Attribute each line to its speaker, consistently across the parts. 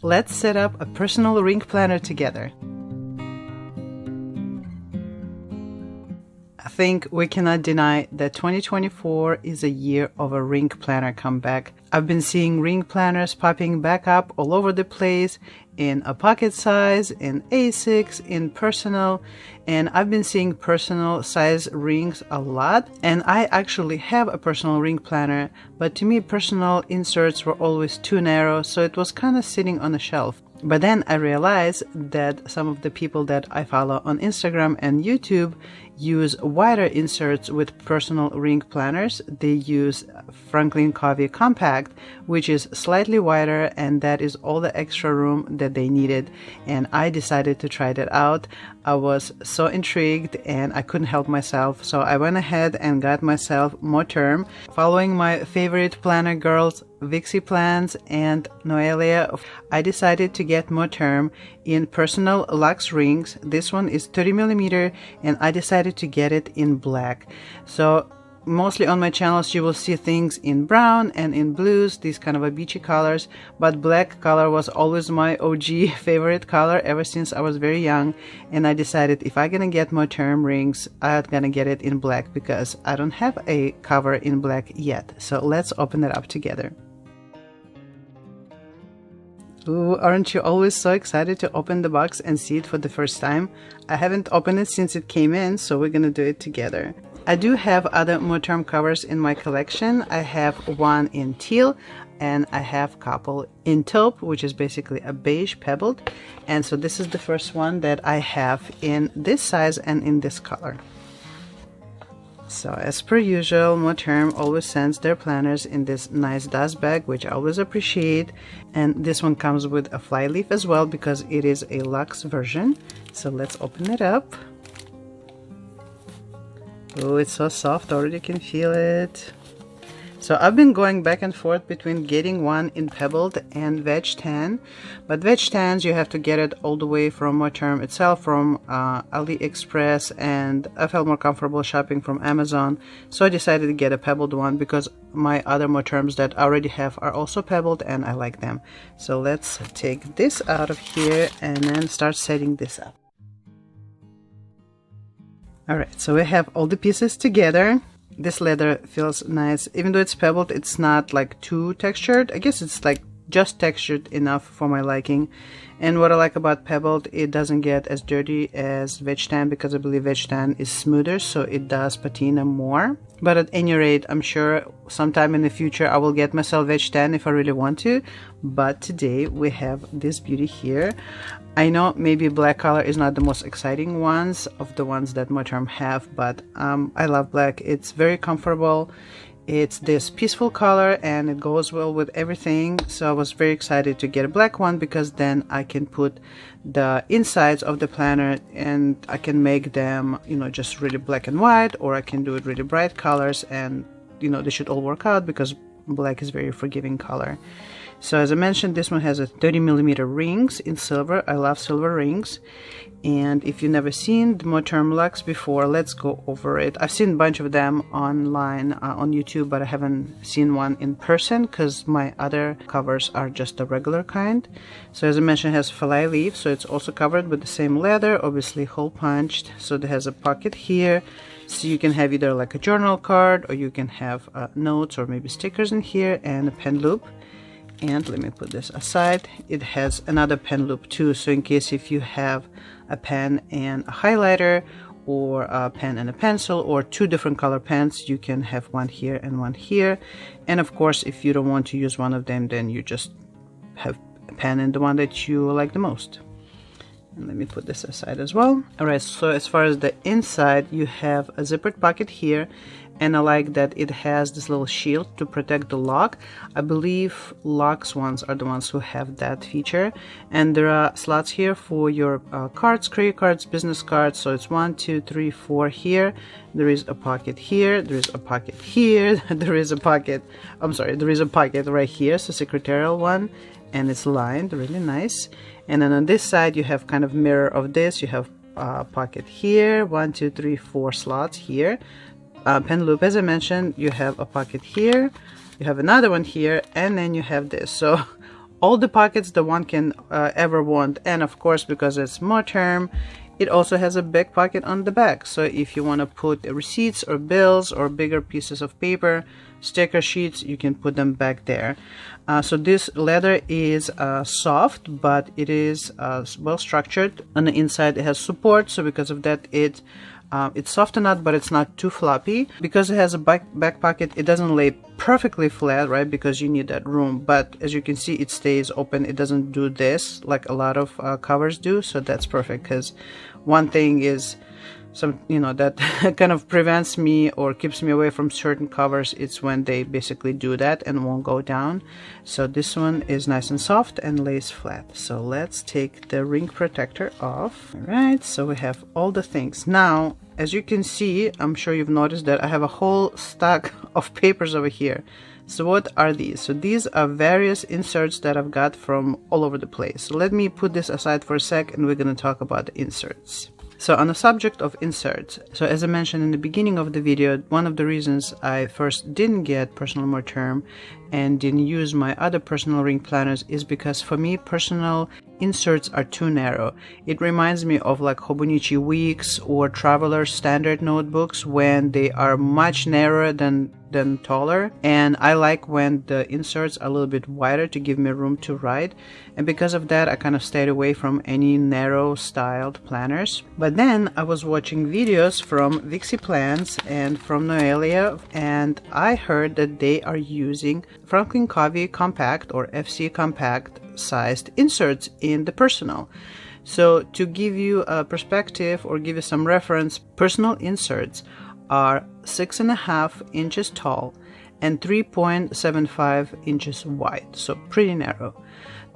Speaker 1: let's set up a personal ring planner together. I think we cannot deny that 2024 is a year of a ring planner comeback. I've been seeing ring planners popping back up all over the place in a pocket size, in A6, in personal, and I've been seeing personal size rings a lot. And I actually have a personal ring planner, but to me personal inserts were always too narrow, so it was kind of sitting on a shelf. But then I realized that some of the people that I follow on Instagram and YouTube use wider inserts with personal ring planners. They use Franklin Covey Compact, which is slightly wider, and that is all the extra room that they needed. And I decided to try that out. I was so intrigued and I couldn't help myself, so I went ahead and got myself Moterm. Following my favorite planner girls, Vixie Plans and Noelia, I decided to get Moterm in personal Luxe rings. This one is 30mm and I decided to get it in black. So mostly on my channels you will see things in brown and in blues, these kind of a beachy colors, but black color was always my OG favorite color ever since I was very young, and I decided if I'm gonna get Moterm rings, I'm gonna get it in black because I don't have a cover in black yet. So let's open it up together. Ooh, aren't you always so excited to open the box and see it for the first time? I haven't opened it since it came in, so we're gonna do it together. I do have other Moterm covers in my collection. I have one in teal and I have a couple in taupe, which is basically a beige pebbled. And so this is the first one that I have in this size and in this color. So as per usual, Moterm always sends their planners in this nice dust bag, which I always appreciate. And this one comes with a fly leaf as well because it is a Luxe version. So let's open it up. Oh, it's so soft, already can feel it. So I've been going back and forth between getting one in pebbled and veg tan, but veg tans you have to get it all the way from Moterm itself, from AliExpress, and I felt more comfortable shopping from Amazon, so I decided to get a pebbled one because my other Moterms that I already have are also pebbled and I like them. So let's take this out of here and then start setting this up. Alright, so we have all the pieces together. This leather feels nice. Even though it's pebbled, it's not like too textured. I guess it's like just textured enough for my liking. And what I like about pebbled, it doesn't get as dirty as veg tan because I believe veg tan is smoother, so it does patina more. But at any rate, I'm sure sometime in the future I will get myself veg tan if I really want to. But today we have this beauty here. I know maybe black color is not the most exciting ones of the ones that Moterm have, but I love black. It's very comfortable. It's this peaceful color and it goes well with everything. So I was very excited to get a black one because then I can put the insides of the planner and I can make them, you know, just really black and white, or I can do it really bright colors, and you know, they should all work out because black is very forgiving color. So as I mentioned, this one has a 30mm rings in silver. I love silver rings. And if you've never seen the Moterm Luxe before, let's go over it. I've seen a bunch of them online on YouTube, but I haven't seen one in person because my other covers are just the regular kind. So as I mentioned, it has fly leaf, so it's also covered with the same leather, obviously hole punched. So it has a pocket here. So you can have either like a journal card, or you can have notes or maybe stickers in here, and a pen loop. And let me put this aside. It has another pen loop too, so in case if you have a pen and a highlighter, or a pen and a pencil, or two different color pens, you can have one here and one here. And of course, if you don't want to use one of them, then you just have a pen in the one that you like the most. And let me put this aside as well. Alright, so as far as the inside, you have a zippered pocket here, and I like that it has this little shield to protect the lock. I believe Luxe ones are the ones who have that feature. And there are slots here for your cards, credit cards, business cards. So it's 1, 2, 3, 4 here. There is a pocket here. There is a pocket here. There is a pocket, there is a pocket right here. So secretarial one, and it's lined, really nice. And then on this side, you have kind of mirror of this. You have a pocket here, 1, 2, 3, 4 slots here. Pen loop, as I mentioned, you have a pocket here, you have another one here, and then you have this. So all the pockets that one can ever want. And of course, because it's Moterm, it also has a back pocket on the back. So if you want to put receipts or bills or bigger pieces of paper, sticker sheets, you can put them back there. So this leather is soft, but it is well structured. On the inside it has support, so because of that it's soft enough, but it's not too floppy. Because it has a back pocket, it doesn't lay perfectly flat, right? Because you need that room. But as you can see, it stays open. It doesn't do this like a lot of covers do. So that's perfect, because one thing is that kind of prevents me or keeps me away from certain covers. It's when they basically do that and won't go down. So this one is nice and soft and lays flat. So let's take the ring protector off. All right, so we have all the things. Now, as you can see, I'm sure you've noticed that I have a whole stack of papers over here. So what are these? So these are various inserts that I've got from all over the place. So let me put this aside for a sec, and we're going to talk about the inserts. So on the subject of inserts, so as I mentioned in the beginning of the video, one of the reasons I first didn't get personal Moterm and didn't use my other personal ring planners is because for me, personal inserts are too narrow. It reminds me of like Hobonichi Weeks or Traveler standard notebooks when they are much narrower than taller, and I like when the inserts are a little bit wider to give me room to write, and because of that I kind of stayed away from any narrow styled planners. But then I was watching videos from Vixie Plans and from Noelia, and I heard that they are using Franklin Covey compact or FC compact sized inserts in the personal. So to give you a perspective or give you some reference, personal inserts are 6.5 inches tall and 3.75 inches wide, so pretty narrow.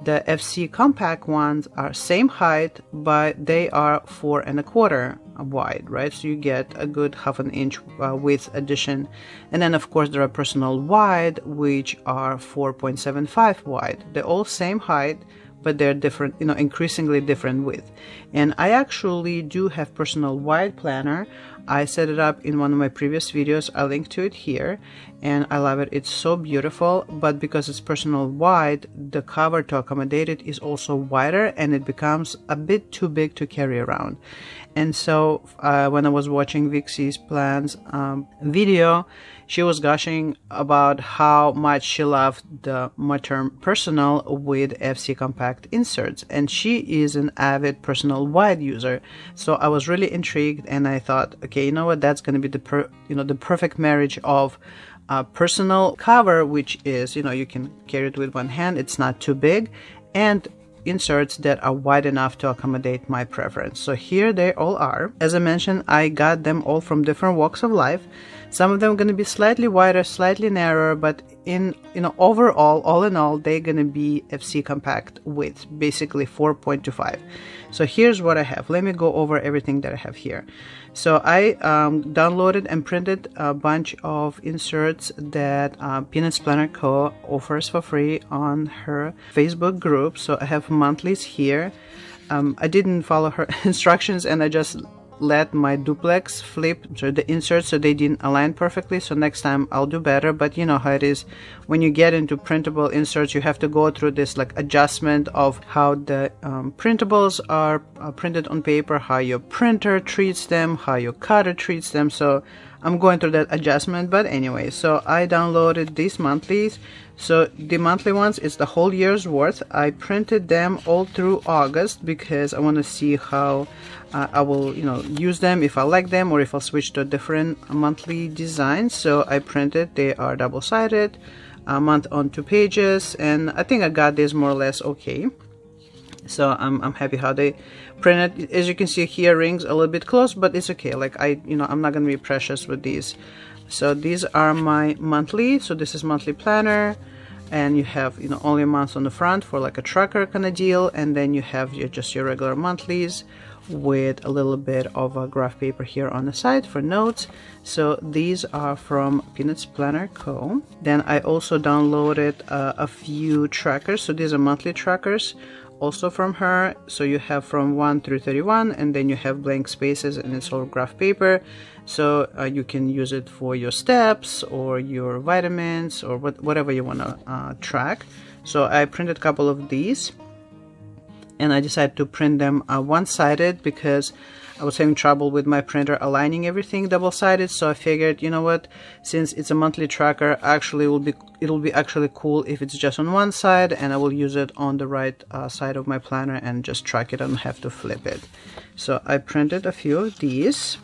Speaker 1: The FC compact ones are same height, but they are 4.25 wide, right? So you get a good half an inch width addition. And then of course there are personal wide, which are 4.75 wide. They're all same height, but they're different, increasingly different width. And I actually do have personal wide planner. I set it up in one of my previous videos. I link to it here, and I love it. It's so beautiful, but because it's personal wide, the cover to accommodate it is also wider, and it becomes a bit too big to carry around. And so when I was watching Vixie's Plans video, she was gushing about how much she loved the Moterm Personal with FC Compact inserts, and she is an avid personal wide user. So I was really intrigued, and I thought, okay, you know what, that's going to be the perfect marriage of personal cover, which is, you can carry it with one hand, it's not too big, and inserts that are wide enough to accommodate my preference. So here they all are. As I mentioned, I got them all from different walks of life. Some of them are going to be slightly wider, slightly narrower, but overall, all in all, they're going to be FC compact width, basically 4.25. So here's what I have. Let me go over everything that I have here. So I downloaded and printed a bunch of inserts that Peanuts Planner Co. offers for free on her Facebook group. So I have monthlies here. I didn't follow her instructions, and I just let my duplex flip so the inserts so they didn't align perfectly. So next time I'll do better, but you know how it is when you get into printable inserts, you have to go through this like adjustment of how the printables are printed on paper, how your printer treats them, how your cutter treats them. So I'm going through that adjustment, but anyway, so I downloaded these monthlies. So the monthly ones is the whole year's worth. I printed them all through August because I want to see how I will use them, if I like them, or if I'll switch to a different monthly design. So I printed, they are double-sided, a month on 2 pages, and I think I got this more or less okay. So I'm happy how they printed. As you can see here, rings a little bit close, but it's okay. Like I'm not gonna be precious with these. So these are my monthly. So this is monthly planner, and you have only a month on the front for like a tracker kind of deal, and then you have just your regular monthlies with a little bit of a graph paper here on the side for notes. So these are from Peanuts Planner Co. Then I also downloaded a few trackers. So these are monthly trackers also from her. So you have from 1 through 31, and then you have blank spaces, and it's all graph paper. So you can use it for your steps or your vitamins or whatever you want to track. So I printed a couple of these, and I decided to print them one-sided because I was having trouble with my printer aligning everything double-sided. So I figured, you know what, since it's a monthly tracker, actually it'll be actually cool if it's just on one side, and I will use it on the right side of my planner and just track it and have to flip it. So I printed a few of these.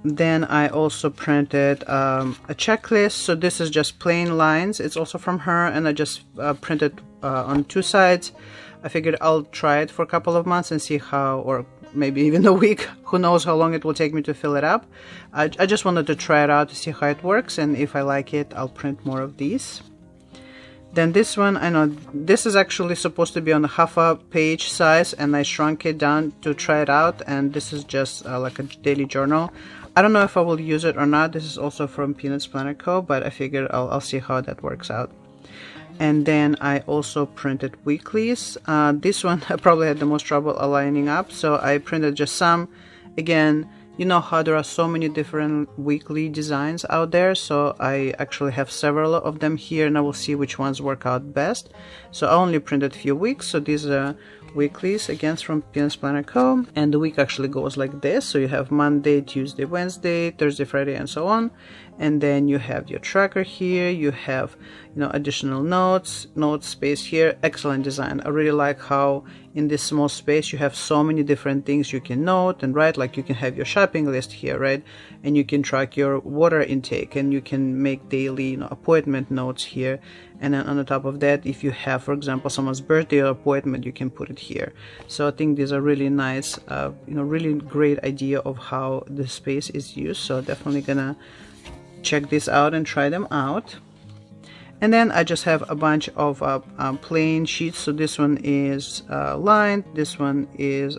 Speaker 1: Then I also printed a checklist. So this is just plain lines. It's also from her, and I just printed on two sides. I figured I'll try it for a couple of months and see how, or maybe even a week, who knows how long it will take me to fill it up. I just wanted to try it out to see how it works, and if I like it, I'll print more of these. Then this one, I know this is actually supposed to be on a half a page size, and I shrunk it down to try it out, and this is just like a daily journal. I don't know if I will use it or not. This is also from Peanuts Planner Co., but I figured I'll see how that works out. And then I also printed weeklies. This one I probably had the most trouble aligning up, so I printed just some. Again, you know how there are so many different weekly designs out there, so I actually have several of them here, and I will see which ones work out best. So I only printed a few weeks, so these are weeklies, again from Peanuts Planner Co. And the week actually goes like this. So you have Monday, Tuesday, Wednesday, Thursday, Friday, and so on. And then you have your tracker here. You have, you know, additional notes, note space here. Excellent design. I really like how in this small space you have so many different things you can note and write. Like you can have your shopping list here, right? And you can track your water intake, and you can make daily, you know, appointment notes here. And then on the top of that, if you have, for example, someone's birthday or appointment, you can put it here. So I think these are really nice, you know, really great idea of how the space is used. So definitely gonna check this out and try them out. And then I just have a bunch of plain sheets. So this one is lined, this one is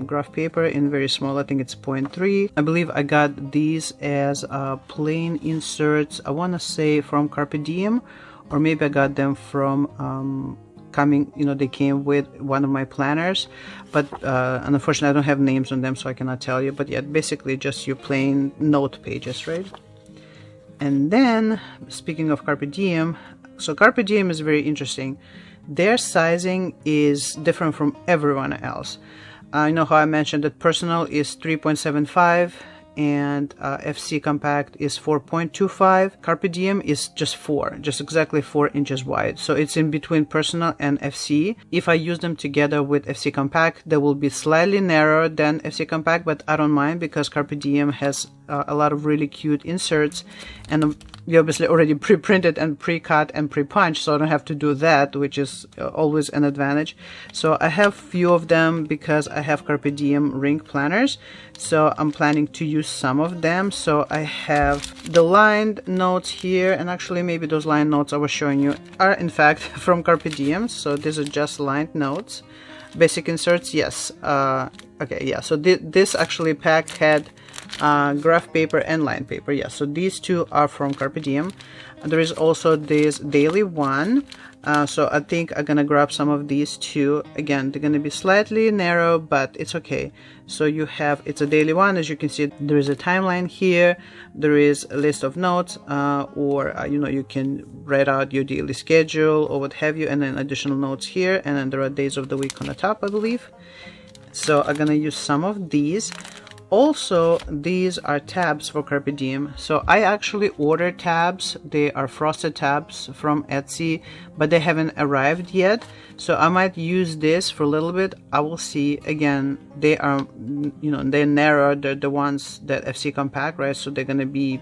Speaker 1: graph paper in very small, I think it's 0.3. I believe I got these as plain inserts, I want to say from Carpe Diem, or maybe I got them from they came with one of my planners, but unfortunately I don't have names on them, so I cannot tell you. But yeah, basically just your plain note pages, right? And then, speaking of Carpe Diem, so Carpe Diem is very interesting. Their sizing is different from everyone else. You know how I mentioned that personal is 3.75 and FC compact is 4.25. Carpe Diem is just exactly 4 inches wide. So it's in between personal and FC. If I use them together with FC compact, they will be slightly narrower than FC compact, but I don't mind because Carpe Diem has a lot of really cute inserts, and we obviously already pre-printed and pre-cut and pre-punched, so I don't have to do that, which is always an advantage. So I have few of them because I have Carpe Diem ring planners, so I'm planning to use some of them. So I have the lined notes here, and actually maybe those lined notes I was showing you are in fact from Carpe Diem. So these are just lined notes. Basic inserts, yes. Okay, yeah, so this actually pack had graph paper and line paper. Yeah, so these two are from Carpe Diem. And there is also this daily one. So I think I'm gonna grab some of these too. Again, they're gonna be slightly narrow, but it's okay. So you have, it's a daily one. As you can see, there is a timeline here. There is a list of notes, you can write out your daily schedule or what have you, and then additional notes here. And then there are days of the week on the top, I believe. So I'm gonna use some of these. Also, these are tabs for Carpe Diem. So I actually ordered tabs. They are frosted tabs from Etsy, but they haven't arrived yet. So I might use this for a little bit. I will see. Again, they are, they're narrow. They're the ones that FC compact, right? So they're gonna be,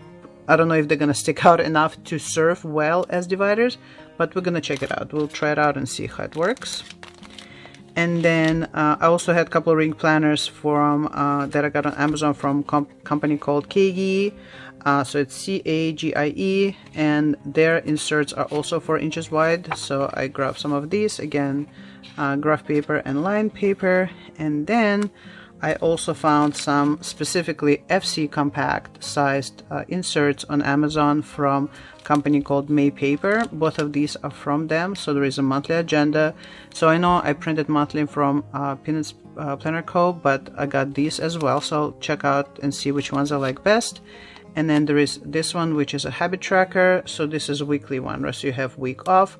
Speaker 1: I don't know if they're gonna stick out enough to serve well as dividers, but we're gonna check it out. We'll try it out and see how it works. And then I also had a couple of ring planners from that I got on Amazon from company called Cagie. So it's C-A-G-I-E, and their inserts are also 4 inches wide. So I grabbed some of these, again, graph paper and line paper. And then I also found some specifically FC compact sized inserts on Amazon from a company called May Paper. Both of these are from them. So there is a monthly agenda. So I know I printed monthly from Peanuts Planner Co., but I got these as well. So I'll check out and see which ones I like best. And then there is this one, which is a habit tracker. So this is a weekly one, right? So you have week off.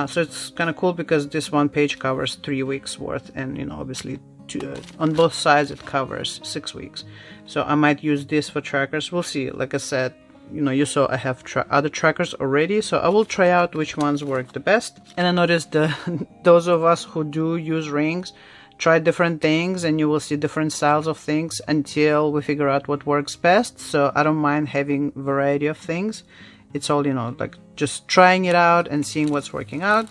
Speaker 1: So it's kind of cool because this one page covers 3 weeks worth, and you know, obviously on both sides it covers 6 weeks. So I might use this for trackers. We'll see. Like I said, you know, you saw I have other trackers already, so I will try out which ones work the best. And I noticed those of us who do use rings try different things, and you will see different styles of things until we figure out what works best. So I don't mind having variety of things. It's all, you know, like just trying it out and seeing what's working out.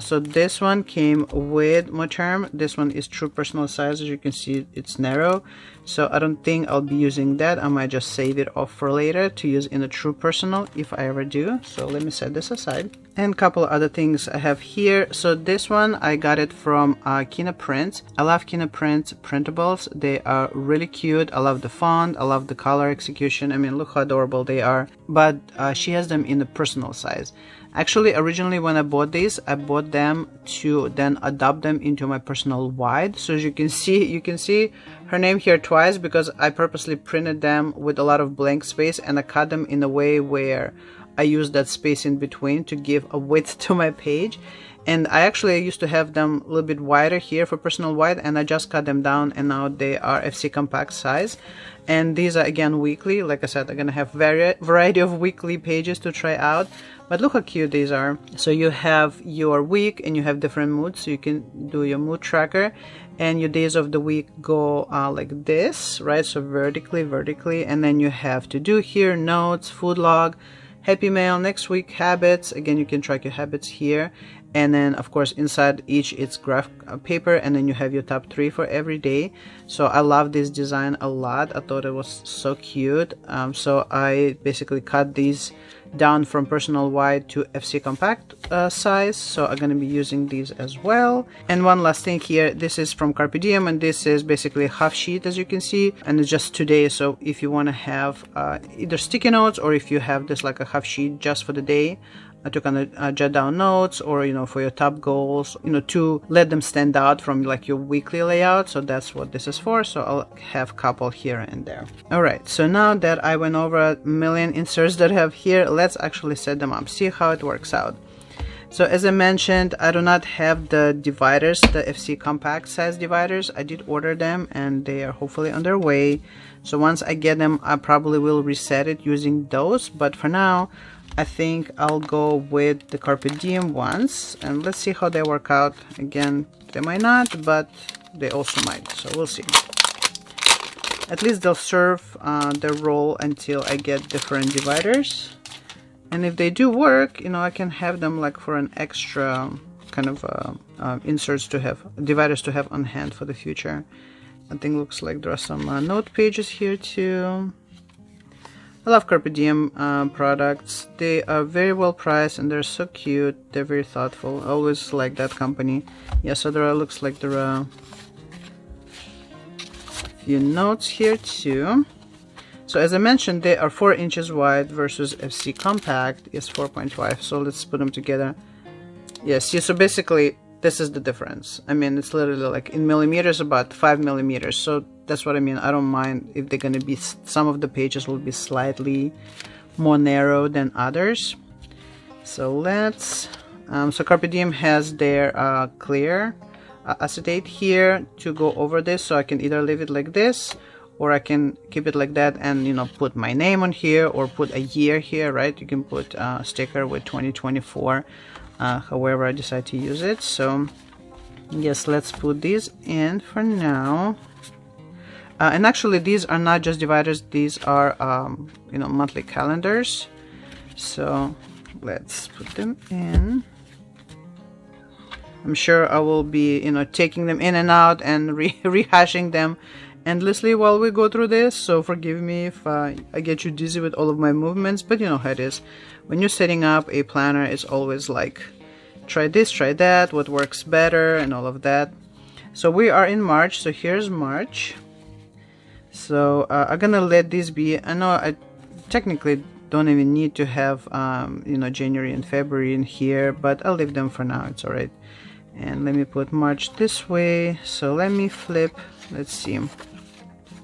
Speaker 1: So this one came with Moterm. This one is true personal size. As you can see, it's narrow, so I don't think I'll be using that. I might just save it off for later to use in a true personal if I ever do. So let me set this aside. And a couple other things I have here. So this one, I got it from Kina Print. I love Kina Print printables. They are really cute. I love the font. I love the color execution. I mean, look how adorable they are. But she has them in the personal size. Actually, originally when I bought these, I bought them to then adopt them into my personal wide. So as you can see her name here twice because I purposely printed them with a lot of blank space, and I cut them in a way where I use that space in between to give a width to my page. And I actually used to have them a little bit wider here for personal wide, and I just cut them down, and now they are FC compact size. And these are again weekly. Like I said, I'm gonna have variety of weekly pages to try out. But look how cute these are. So you have your week and you have different moods, so you can do your mood tracker, and your days of the week go like this, right? So vertically, and then you have to do here, notes, food log, happy mail, next week, habits. Again, you can track your habits here. And then of course inside each it's graph paper, and then you have your top 3 for every day. So I love this design a lot. I thought it was so cute. So I basically cut these down from personal wide to FC compact size. So I'm going to be using these as well. And one last thing here, this is from Carpe Diem, and this is basically a half sheet, as you can see, and it's just today. So if you want to have either sticky notes, or if you have this like a half sheet just for the day, to kind of jot down notes, or you know, for your top goals, you know, to let them stand out from like your weekly layout. So that's what this is for. So I'll have a couple here and there. All right, so now that I went over a million inserts that I have here, let's actually set them up, see how it works out. So as I mentioned, I do not have the dividers, the FC compact size dividers. I did order them, and they are hopefully on their way. So once I get them, I probably will reset it using those, but for now I think I'll go with the Carpe Diem ones, and let's see how they work out. Again, they might not, but they also might, so we'll see. At least they'll serve their role until I get different dividers. And if they do work, you know, I can have them like for an extra kind of inserts to have, dividers to have on hand for the future. I think looks like there are some note pages here too. I love Carpe Diem products. They are very well priced, and they're so cute. They're very thoughtful. I always like that company. Yeah, so there are, looks like there are a few notes here too. So as I mentioned, they are 4 inches wide versus FC compact is 4.5. So let's put them together. Yeah, see, so basically this is the difference. I mean, it's literally like in millimeters, about 5 millimeters. So that's what I mean. I don't mind if they're gonna be, some of the pages will be slightly more narrow than others. So let's so Carpe Diem has their clear acetate here to go over this, so I can either leave it like this, or I can keep it like that and, you know, put my name on here, or put a year here, right? You can put a sticker with 2024, however I decide to use it. So yes, let's put these in for now. And actually these are not just dividers, these are you know, monthly calendars. So let's put them in. I'm sure I will be, you know, taking them in and out and rehashing them endlessly while we go through this, so forgive me if I get you dizzy with all of my movements, but you know how it is. When you're setting up a planner, it's always like, try this, try that, what works better, and all of that. So we are in March, so here's March. So I'm gonna let these be. I know I technically don't even need to have you know, January and February in here, but I'll leave them for now, it's alright. And let me put March this way. So let me flip, let's see.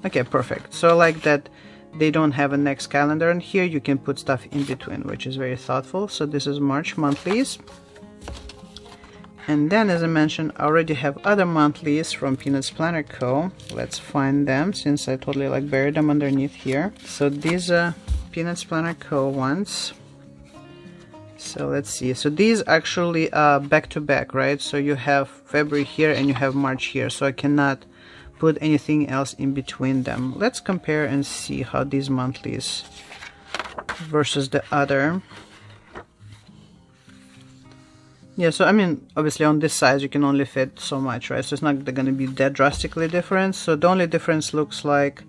Speaker 1: Okay, perfect. So like that, they don't have a next calendar in here. You can put stuff in between, which is very thoughtful. So this is March monthlies. And then, as I mentioned, I already have other monthlies from Peanuts Planner Co. Let's find them, since I totally like buried them underneath here. So these are Peanuts Planner Co. ones. So let's see. So these actually are back to back, right? So you have February here and you have March here. So I cannot put anything else in between them. Let's compare and see how these monthlies versus the other. Yeah, so I mean, obviously on this size you can only fit so much, right? So it's not going to be that drastically different. So the only difference looks like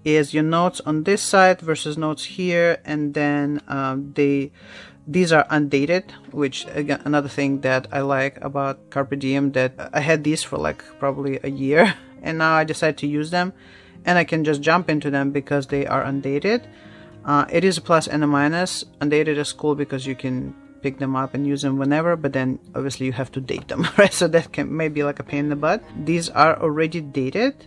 Speaker 1: is your notes on this side versus notes here, and then these are undated, which again, another thing that I like about Carpe Diem, that I had these for like probably a year, and now I decided to use them, and I can just jump into them because they are undated. It is a plus and a minus. Undated is cool because you can pick them up and use them whenever, but then obviously you have to date them, right? So that can maybe like a pain in the butt. These are already dated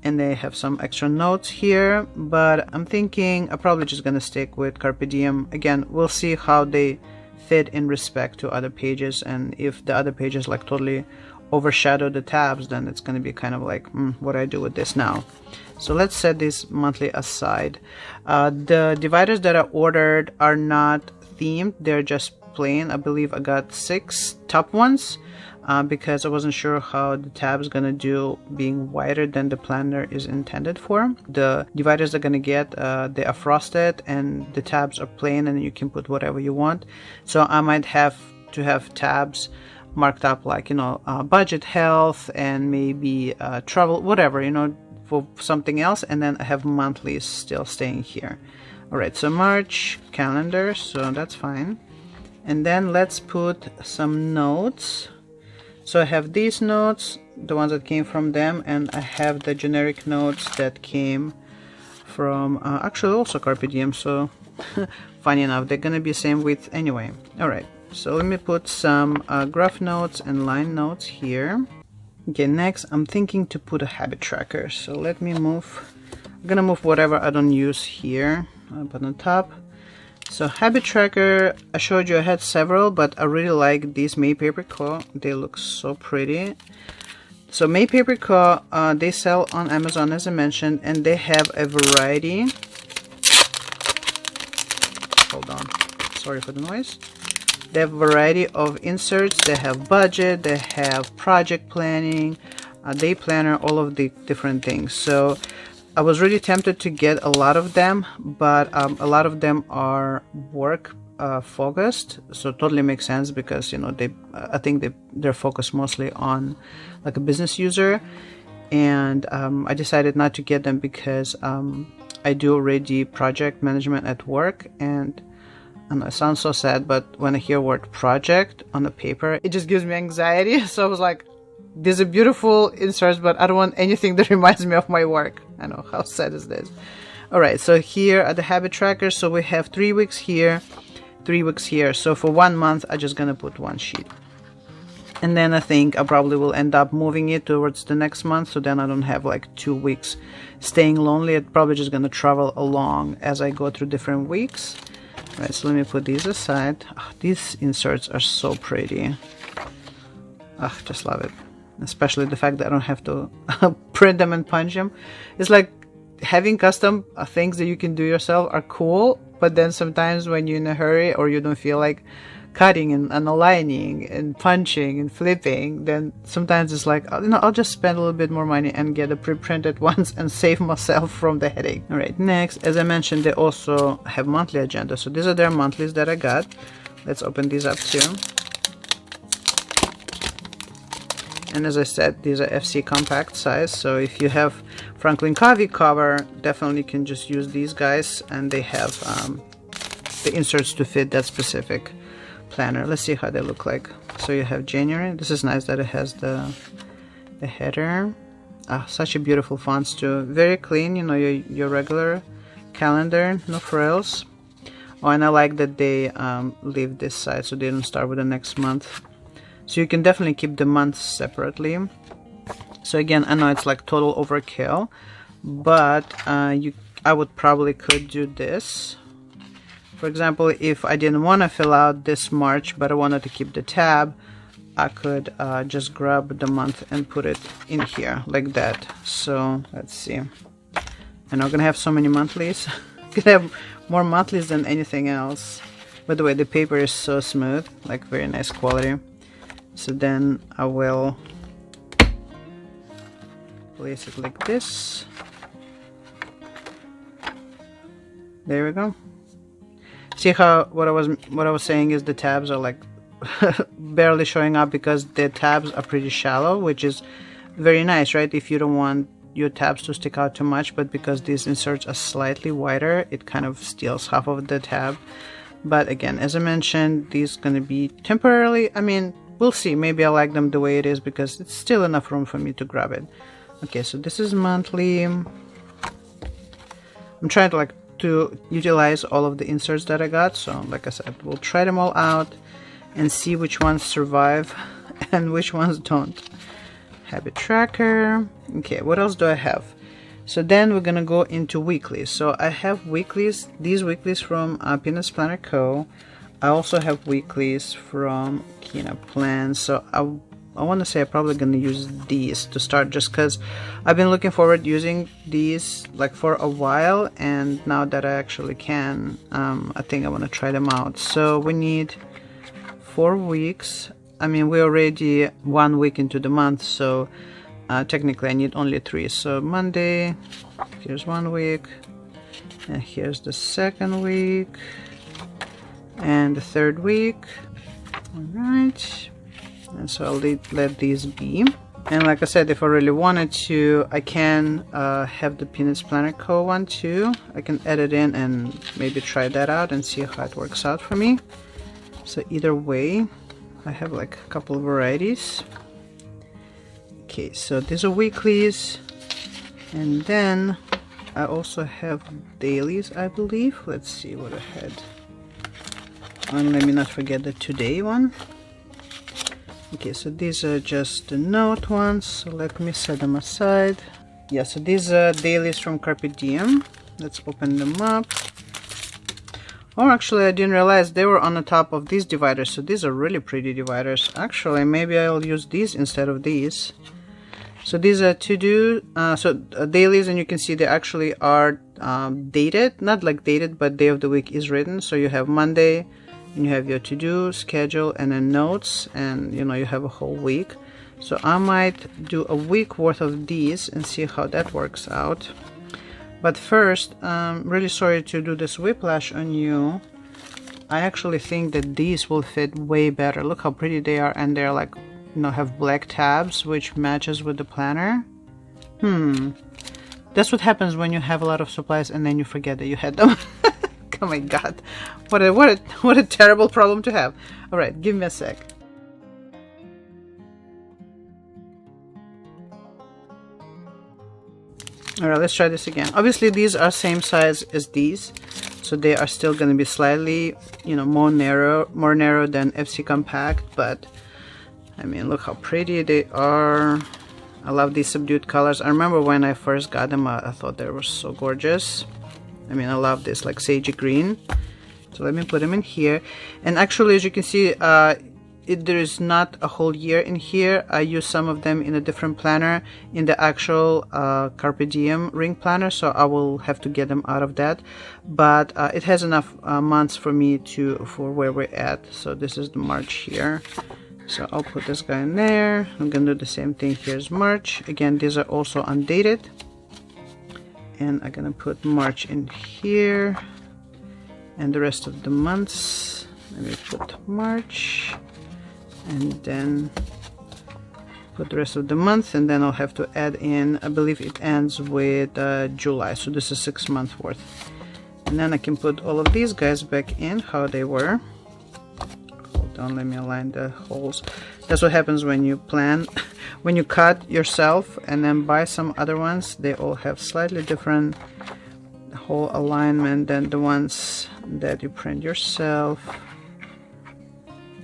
Speaker 1: and they have some extra notes here, but I'm thinking I'm probably just gonna stick with Carpe Diem. Again, we'll see how they fit in respect to other pages, and if the other pages like totally overshadow the tabs, then it's gonna be kind of like, what do I do with this now? So let's set this monthly aside. The dividers that I ordered are not themed, they're just plain. I believe I got 6 top ones because I wasn't sure how the tab is gonna do being wider than the planner is intended for. The dividers they're gonna get, they are frosted and the tabs are plain and you can put whatever you want. So I might have to have tabs marked up like, you know, budget, health, and maybe travel, whatever, you know, for something else, and then I have monthlies still staying here. Alright, so March calendar, so that's fine. And then let's put some notes. So I have these notes, the ones that came from them, and I have the generic notes that came from actually also Carpe Diem, so funny enough, they're gonna be same width anyway. Alright, so let me put some graph notes and line notes here. Okay, next I'm thinking to put a habit tracker, so let me move, I'm gonna move whatever I don't use here, but on top. So habit tracker, I showed you I had several, but I really like these May Paper Co. They look so pretty. So May Paper Co. They sell on Amazon, as I mentioned, and they have a variety. Hold on, sorry for the noise. They have a variety of inserts. They have budget, they have project planning, day planner, all of the different things. So I was really tempted to get a lot of them, but a lot of them are work focused, so totally makes sense because, you know, I think they're focused mostly on like a business user, and I decided not to get them because I do already project management at work, and I know it sounds so sad, but when I hear word project on the paper, it just gives me anxiety. So I was like, these are beautiful inserts, but I don't want anything that reminds me of my work. I know, how sad is this? Alright, so here are the habit trackers. So we have 3 weeks here, 3 weeks here. So for 1 month, I'm just gonna put 1 sheet. And then I think I probably will end up moving it towards the next month, so then I don't have like 2 weeks staying lonely. I'm probably just gonna travel along as I go through different weeks. Alright, so let me put these aside. Oh, these inserts are so pretty. Oh, just love it. Especially the fact that I don't have to print them and punch them. It's like having custom things that you can do yourself are cool, but then sometimes when you're in a hurry or you don't feel like cutting and aligning and punching and flipping, then sometimes it's like, you know, I'll just spend a little bit more money and get the pre-printed ones and save myself from the headache. Alright, next, as I mentioned, they also have monthly agenda. So these are their monthlies that I got. Let's open these up too. And as I said, these are FC compact size, so if you have Franklin Covey cover, definitely can just use these guys, and they have the inserts to fit that specific planner. Let's see how they look like. So you have January. This is nice that it has the header. Such a beautiful fonts too. Very clean, you know, your regular calendar, no frills. Oh, and I like that they leave this side so they don't start with the next month. So you can definitely keep the months separately. So again, I know it's like total overkill, but I would probably could do this. For example, if I didn't want to fill out this March, but I wanted to keep the tab, I could just grab the month and put it in here like that. So let's see. And I'm gonna have so many monthlies. Gonna have more monthlies than anything else. By the way, the paper is so smooth, like very nice quality. So then I will place it like this. There we go. See how what I was saying is the tabs are like barely showing up because the tabs are pretty shallow, which is very nice, right? If you don't want your tabs to stick out too much, but because these inserts are slightly wider, it kind of steals half of the tab. But again, as I mentioned, these gonna be temporarily. I mean, we'll see. Maybe I like them the way it is because it's still enough room for me to grab it. Okay, so this is monthly. I'm trying to utilize all of the inserts that I got. So like I said, we'll try them all out and see which ones survive and which ones don't. Habit tracker. Okay, what else do I have? So then we're gonna go into weeklies. So I have weeklies, these weeklies from Peanuts Planner Co. I also have weeklies from Kina Plans. So I want to say I'm probably gonna use these to start, just because I've been looking forward using these like for a while, and now that I actually can, I think I want to try them out. So we need 4 weeks. I mean, we're already 1 week into the month, so technically I need only 3. So Monday, here's 1 week, and here's the 2nd week, and the 3rd week. All right. And so I'll let these be. And like I said, if I really wanted to, I can have the Peanuts Planner Co. one too. I can edit in and maybe try that out and see how it works out for me. So either way, I have like a couple of varieties. Okay, so these are weeklies. And then I also have dailies, I believe. Let's see what I had. And let me not forget the today one. Okay, so these are just the note ones, so let me set them aside. Yeah, so these are dailies from Carpe Diem. Let's open them up. Oh, actually I didn't realize they were on the top of these dividers, so these are really pretty dividers. Actually, maybe I'll use these instead of these. So these are dailies, and you can see they actually are dated, not like dated, but day of the week is written. So you have Monday, and you have your to-do, schedule, and then notes, and you know, you have a whole week. So I might do a week worth of these and see how that works out. But first, I'm really sorry to do this whiplash on you. I actually think that these will fit way better. Look how pretty they are, and they're like, you know, have black tabs, which matches with the planner. That's what happens when you have a lot of supplies and then you forget that you had them. Oh my god, what a terrible problem to have. All right, give me a sec. All right, let's try this again. Obviously these are same size as these, so they are still going to be slightly, you know, more narrow than FC Compact, but I mean, look how pretty they are. I love these subdued colors. I remember when I first got them, I thought they were so gorgeous. I mean, I love this like sagey green. So let me put them in here. And actually, as you can see, there is not a whole year in here. I use some of them in a different planner, in the actual Carpe Diem ring planner, so I will have to get them out of that. But it has enough months for me for where we're at. So this is the March here. So I'll put this guy in there. I'm gonna do the same thing. Here's March. Again, these are also undated. And I'm gonna put March in here. And the rest of the months. Let me put March. And then put the rest of the month. And then I'll have to add in, I believe it ends with July. So this is 6 months worth. And then I can put all of these guys back in how they were. Don't let me align the holes. That's what happens when you plan. When you cut yourself and then buy some other ones, they all have slightly different hole alignment than the ones that you print yourself.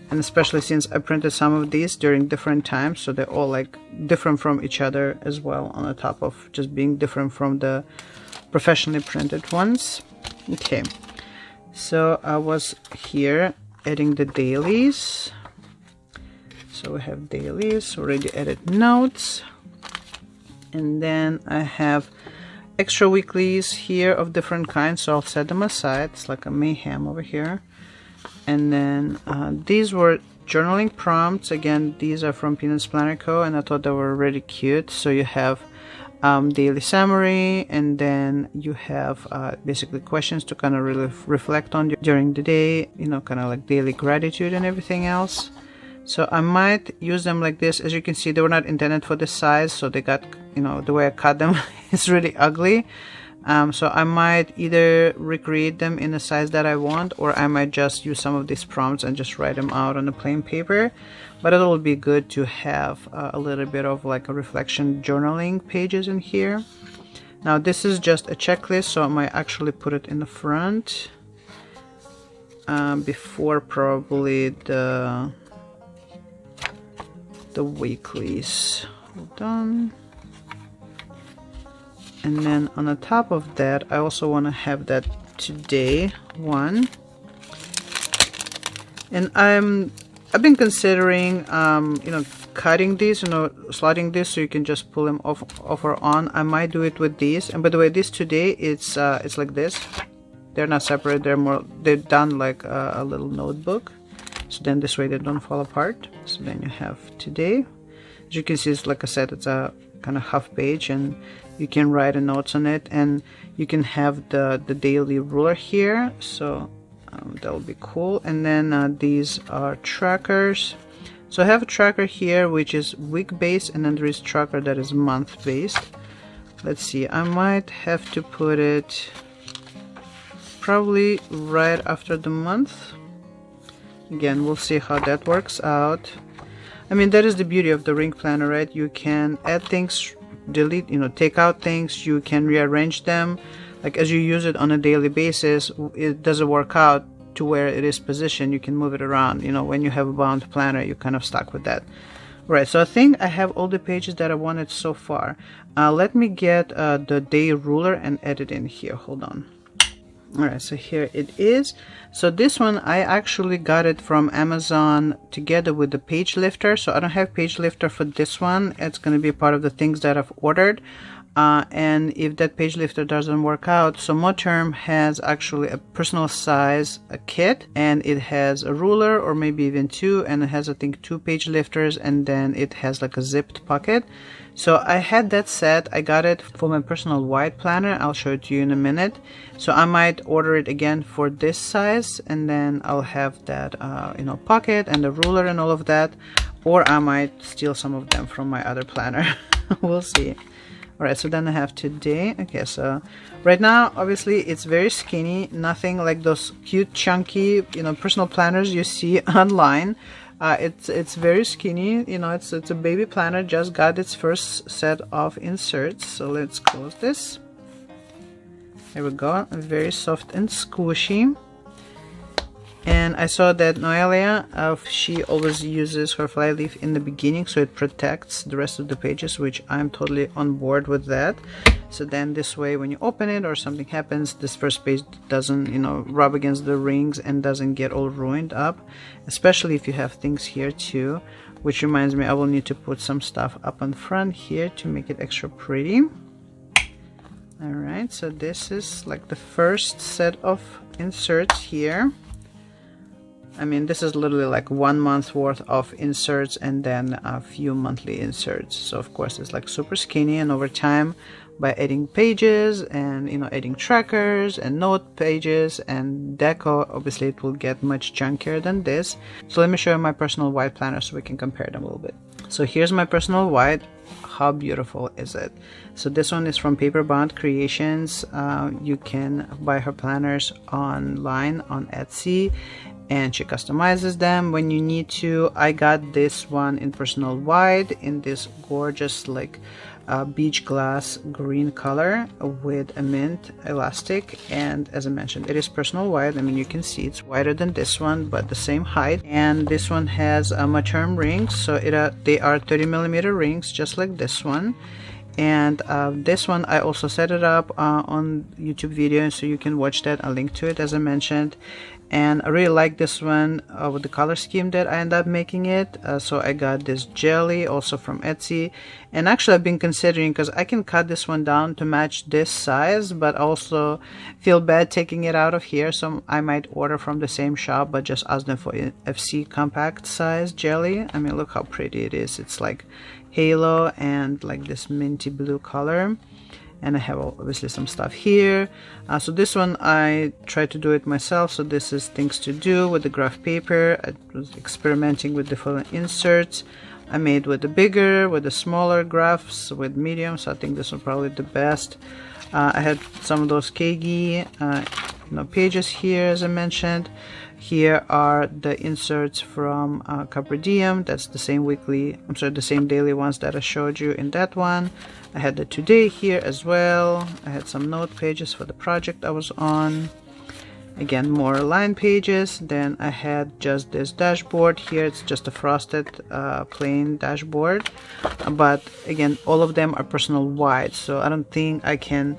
Speaker 1: And especially since I printed some of these during different times, so they're all like different from each other as well, on the top of just being different from the professionally printed ones. Okay, so I was here adding the dailies. So we have dailies, already added notes, and then I have extra weeklies here of different kinds, so I'll set them aside. It's like a mayhem over here. And then these were journaling prompts. Again, these are from Peanuts Planner Co., and I thought they were really cute. So you have daily summary, and then you have basically questions to kind of really reflect on during the day, you know, kind of like daily gratitude and everything else. So I might use them like this. As you can see, they were not intended for this size, so they got, you know, the way I cut them is really ugly. So I might either recreate them in the size that I want, or I might just use some of these prompts and just write them out on the plain paper. But it will be good to have a little bit of like a reflection journaling pages in here. Now this is just a checklist, so I might actually put it in the front before probably the weeklies. Hold on. And then on the top of that, I also want to have that today one. And I've been considering you know, cutting these, you know, slotting this so you can just pull them off or on. I might do it with these. And by the way, this today, it's like this. They're not separate, they're done like a little notebook. So then this way they don't fall apart. So then you have today. As you can see, it's like I said, it's a kind of half page, and you can write a notes on it, and you can have the daily ruler here. So that will be cool. And then these are trackers. So I have a tracker here which is week based, and then there is tracker that is month based. Let's see, I might have to put it probably right after the month. Again, we'll see how that works out. I mean, that is the beauty of the ring planner, right? You can add things, delete, you know, take out things, you can rearrange them. Like as you use it on a daily basis, it doesn't work out to where it is positioned. You can move it around. You know, when you have a bound planner, you're kind of stuck with that. Right, so I think I have all the pages that I wanted so far. Let me get the day ruler and add it in here. Hold on. Alright, so here it is. So this one, I actually got it from Amazon together with the page lifter. So I don't have page lifter for this one. It's going to be part of the things that I've ordered. And if that page lifter doesn't work out, so Moterm has actually a personal size kit, and it has a ruler or maybe even two, and it has I think 2 page lifters, and then it has like a zipped pocket. So I had that set. I got it for my personal white planner. I'll show it to you in a minute. So I might order it again for this size, and then I'll have that you know, pocket and the ruler and all of that, or I might steal some of them from my other planner. We'll see. Alright, so then I have today. Okay, so right now, obviously, it's very skinny. Nothing like those cute, chunky, you know, personal planners you see online. It's very skinny. You know, it's a baby planner. Just got its first set of inserts. So let's close this. There we go. Very soft and squishy. And I saw that Noelia, she always uses her flyleaf in the beginning, so it protects the rest of the pages, which I'm totally on board with that. So then this way, when you open it or something happens, this first page doesn't, you know, rub against the rings and doesn't get all ruined up, especially if you have things here too, which reminds me, I will need to put some stuff up on front here to make it extra pretty. Alright, so this is like the first set of inserts here. I mean, this is literally like 1 month worth of inserts and then a few monthly inserts. So of course it's like super skinny, and over time, by adding pages and, you know, adding trackers and note pages and deco, obviously it will get much chunkier than this. So let me show you my personal white planner so we can compare them a little bit. So here's my personal white. How beautiful is it? So this one is from Paperbound Creations. You can buy her planners online on Etsy, and she customizes them when you need to. I got this one in personal white in this gorgeous like beach glass green color with a mint elastic, and as I mentioned, it is personal white. I mean, you can see it's wider than this one but the same height, and this one has Moterm rings, so they are 30mm rings just like this one. And this one I also set it up on YouTube video, so you can watch that. I'll link to it as I mentioned. And I really like this one with the color scheme that I end up making it. So I got this jelly also from Etsy, and actually I've been considering, because I can cut this one down to match this size, but also feel bad taking it out of here, so I might order from the same shop but just ask them for FC compact size jelly. I mean, look how pretty it is. It's like halo and like this minty blue color. And I have obviously some stuff here. So this one I tried to do it myself. So this is things to do with the graph paper. I was experimenting with different inserts. I made with the bigger, with the smaller graphs, with medium. So I think this one probably the best. I had some of those Kagi pages here, as I mentioned. Here are the inserts from Carpe Diem. That's the same the same daily ones that I showed you in that one. I had the today here as well. I had some note pages for the project I was on. Again, more line pages. Then I had just this dashboard here. It's just a frosted plain dashboard. But again, all of them are personal wide. So I don't think I can...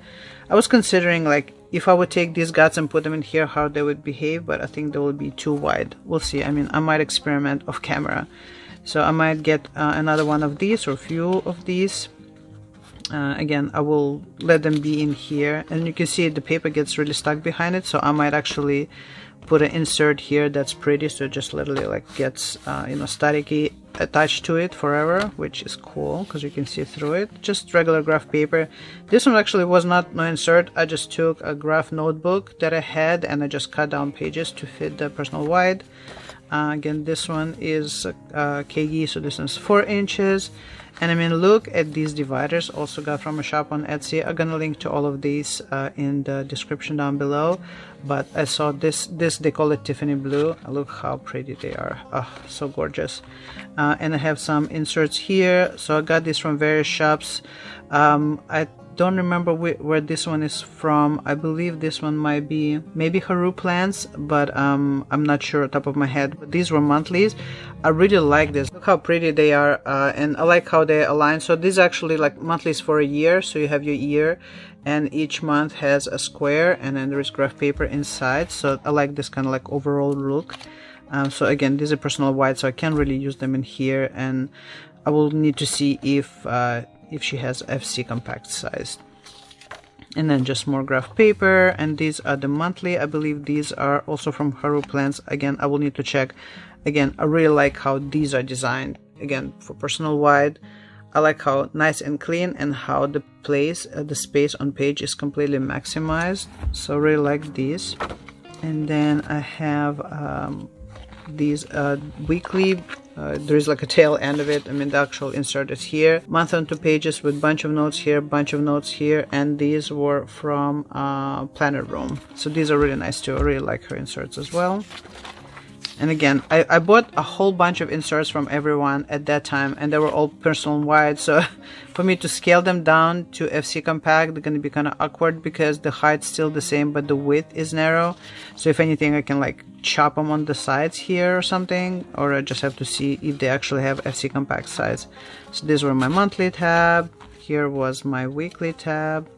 Speaker 1: I was considering like if I would take these guts and put them in here, how they would behave, but I think they will be too wide. We'll see. I mean, I might experiment off camera. So I might get another one of these or a few of these. Again, I will let them be in here, and you can see the paper gets really stuck behind it, so I might actually put an insert here that's pretty, so it just literally like gets staticky attached to it forever, which is cool because you can see through it. Just regular graph paper. This one actually was no insert. I just took a graph notebook that I had and I just cut down pages to fit the personal wide. Again, this one is Kagi, so this one's 4 inches. And I mean, look at these dividers, also got from a shop on Etsy. I'm gonna link to all of these in the description down below. But I saw this they call it Tiffany blue. Look how pretty they are. Oh, so gorgeous. And I have some inserts here. So I got these from various shops. I don't remember where this one is from. I believe this one might be maybe Haru plants, but I'm not sure on top of my head. But these were monthlies. I really like this. Look how pretty they are, and I like how they align. So these are actually like monthlies for a year. So you have your year, and each month has a square, and then there is graph paper inside. So I like this kind of like overall look. So again, these are personal wide, so I can't really use them in here, and I will need to see if she has FC compact size. And then just more graph paper, and these are the monthly. I believe these are also from Haru Plants. Again, I will need to check. Again, I really like how these are designed. Again, for personal wide, I like how nice and clean, and how the space on page is completely maximized. So I really like these. And then I have these weekly. There is like a tail end of it. I mean, the actual insert is here. Month on 2 pages with bunch of notes here, bunch of notes here, and these were from Planner Room. So these are really nice too. I really like her inserts as well. And again, I bought a whole bunch of inserts from everyone at that time, and they were all personal wide. So for me to scale them down to FC compact, they're going to be kind of awkward because the height's still the same, but the width is narrow. So if anything, I can like chop them on the sides here or something, or I just have to see if they actually have FC compact size. So these were my monthly tab. Here was my weekly tab.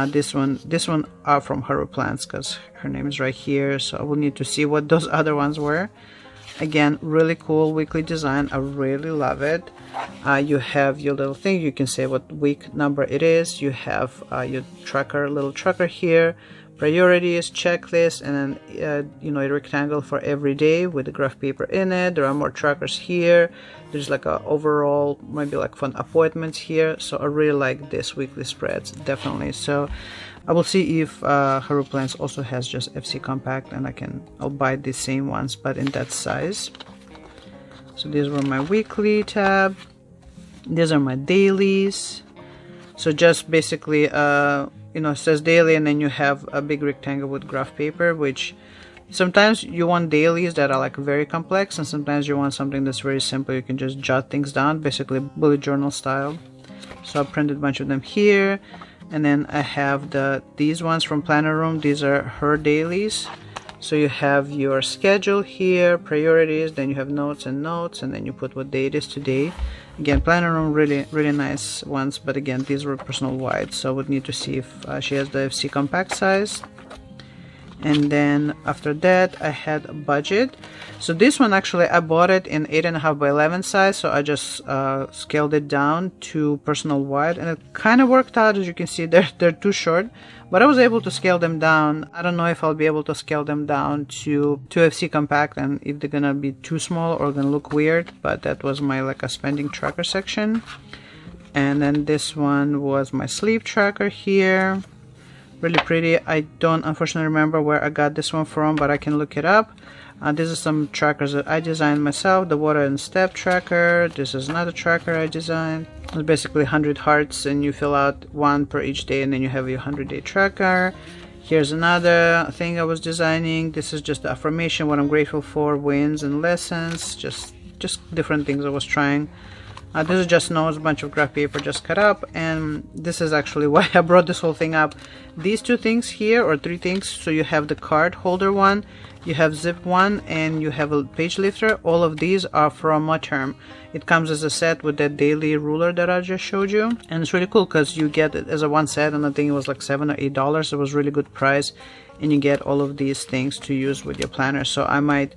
Speaker 1: This one are from Haru Plants because her name is right here, so I will need to see what those other ones were. Again, really cool weekly design. I really love it. You have your little thing, you can say what week number it is. You have your tracker, little tracker here, priorities, checklist, and then a rectangle for every day with the graph paper in it. There are more trackers here. There's like a overall, maybe like fun appointments here. So I really like this weekly spreads, definitely. So I will see if Haru Plants also has just FC compact, and I'll buy the same ones but in that size. So these were my weekly tab. These are my dailies. So just basically it says daily, and then you have a big rectangle with graph paper, which sometimes you want dailies that are like very complex, and sometimes you want something that's very simple. You can just jot things down, basically bullet journal style. So I printed a bunch of them here. And then I have these ones from Planner Room. These are her dailies. So you have your schedule here, priorities, then you have notes, and then you put what day it is today. Again, planner room, really nice ones, but again, these were personal wide, so I would need to see if she has the FC compact size. And then after that, I had a budget. So this one, actually, I bought it in 8.5 by 11 size, so I just scaled it down to personal wide, and it kind of worked out. As you can see, they're too short, but I was able to scale them down. I don't know if I'll be able to scale them down to FC compact, and if they're gonna be too small or gonna look weird, but that was my like a spending tracker section. And then this one was my sleeve tracker here. Really pretty. I don't unfortunately remember where I got this one from, but I can look it up. These are some trackers that I designed myself. The water and step tracker. This is another tracker I designed. It's basically 100 hearts, and you fill out one per each day, and then you have your 100-day tracker. Here's another thing I was designing. This is just the affirmation, what I'm grateful for, wins and lessons, just different things I was trying. This is just notes, a bunch of graph paper just cut up, and this is actually why I brought this whole thing up. These two things here, or three things, so you have the card holder one, you have zip one, and you have a page lifter. All of these are from Moterm. It comes as a set with that daily ruler that I just showed you, and it's really cool because you get it as a one set, and I think it was like $7 or $8. It was really good price, and you get all of these things to use with your planner. So I might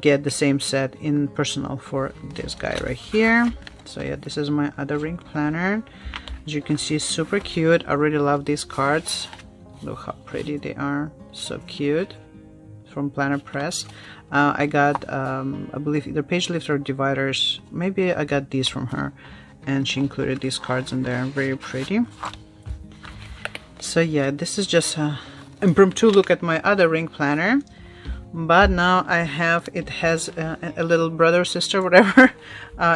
Speaker 1: get the same set in personal for this guy right here. So yeah, this is my other ring planner. As you can see, super cute. I really love these cards. Look how pretty they are. So cute. From Planner Press. I got, I believe, either page lifter or dividers. Maybe I got these from her, and she included these cards in there. Very pretty. So yeah, this is just an impromptu look at my other ring planner. But now I have, it has a little brother or sister, whatever,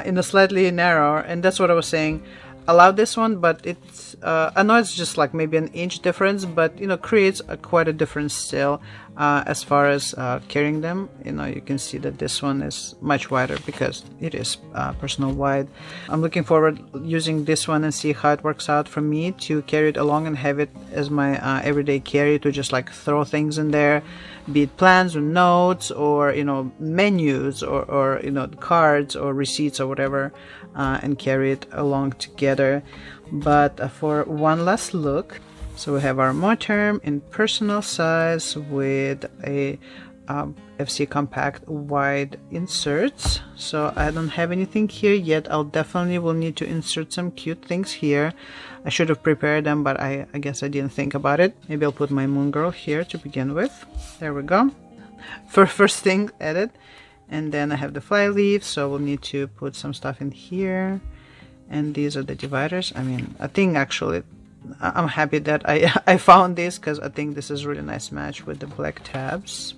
Speaker 1: in a slightly narrower, and that's what I was saying. I love this one, but it's, I know it's just like maybe an inch difference, but you know, creates quite a difference still as far as carrying them. You know, you can see that this one is much wider because it is personal wide. I'm looking forward using this one and see how it works out for me to carry it along and have it as my everyday carry, to just like throw things in there, be it plans or notes or, you know, menus or you know, cards or receipts or whatever, and carry it along together. But for one last look, so we have our Moterm in personal size with a FC compact wide inserts. So I don't have anything here yet. I'll definitely will need to insert some cute things here. I should have prepared them, but I guess I didn't think about it. Maybe I'll put my moon girl here to begin with. There we go. For first thing added. And then I have the fly leaf, so we'll need to put some stuff in here. And these are the dividers. I mean, I think actually I'm happy that I found this, because I think this is a really nice match with the black tabs.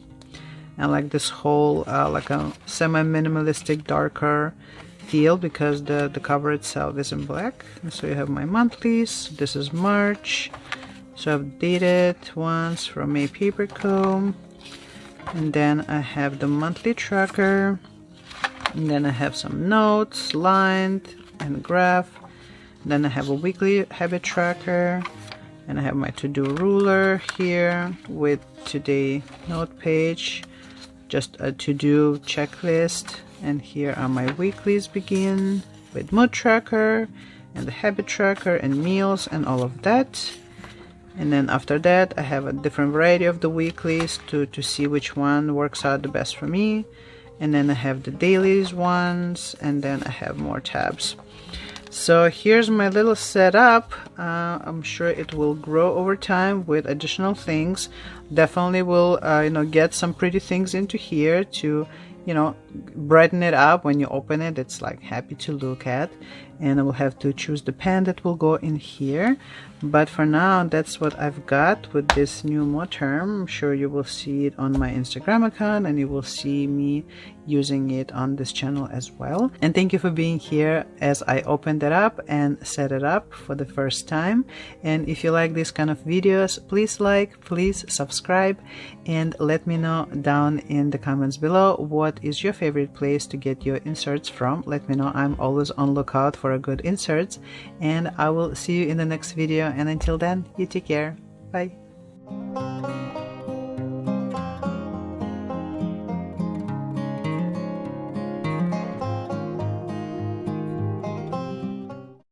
Speaker 1: And like this whole like a semi-minimalistic darker feel, because the cover itself is in black. And so you have my monthlies. This is March. So I've dated once from May Paper Co. And then I have the monthly tracker, and then I have some notes lined and graph. Then I have a weekly habit tracker, and I have my to-do ruler here with today note page, just a to-do checklist. And here are my weeklies begin with mood tracker and the habit tracker and meals and all of that. And then after that, I have a different variety of the weeklies to see which one works out the best for me. And then I have the dailies ones, and then I have more tabs. So here's my little setup. I'm sure it will grow over time with additional things. Definitely will, you know, get some pretty things into here to, you know, brighten it up. When you open it, it's like happy to look at. And I will have to choose the pen that will go in here. But for now, that's what I've got with this new Moterm. I'm sure you will see it on my Instagram account, and you will see me using it on this channel as well. And thank you for being here as I opened it up and set it up for the first time. And if you like these kind of videos, please like, please subscribe, and let me know down in the comments below what is your favorite place to get your inserts from. Let me know. I'm always on lookout for a good inserts, and I will see you in the next video. And until then, you take care. Bye.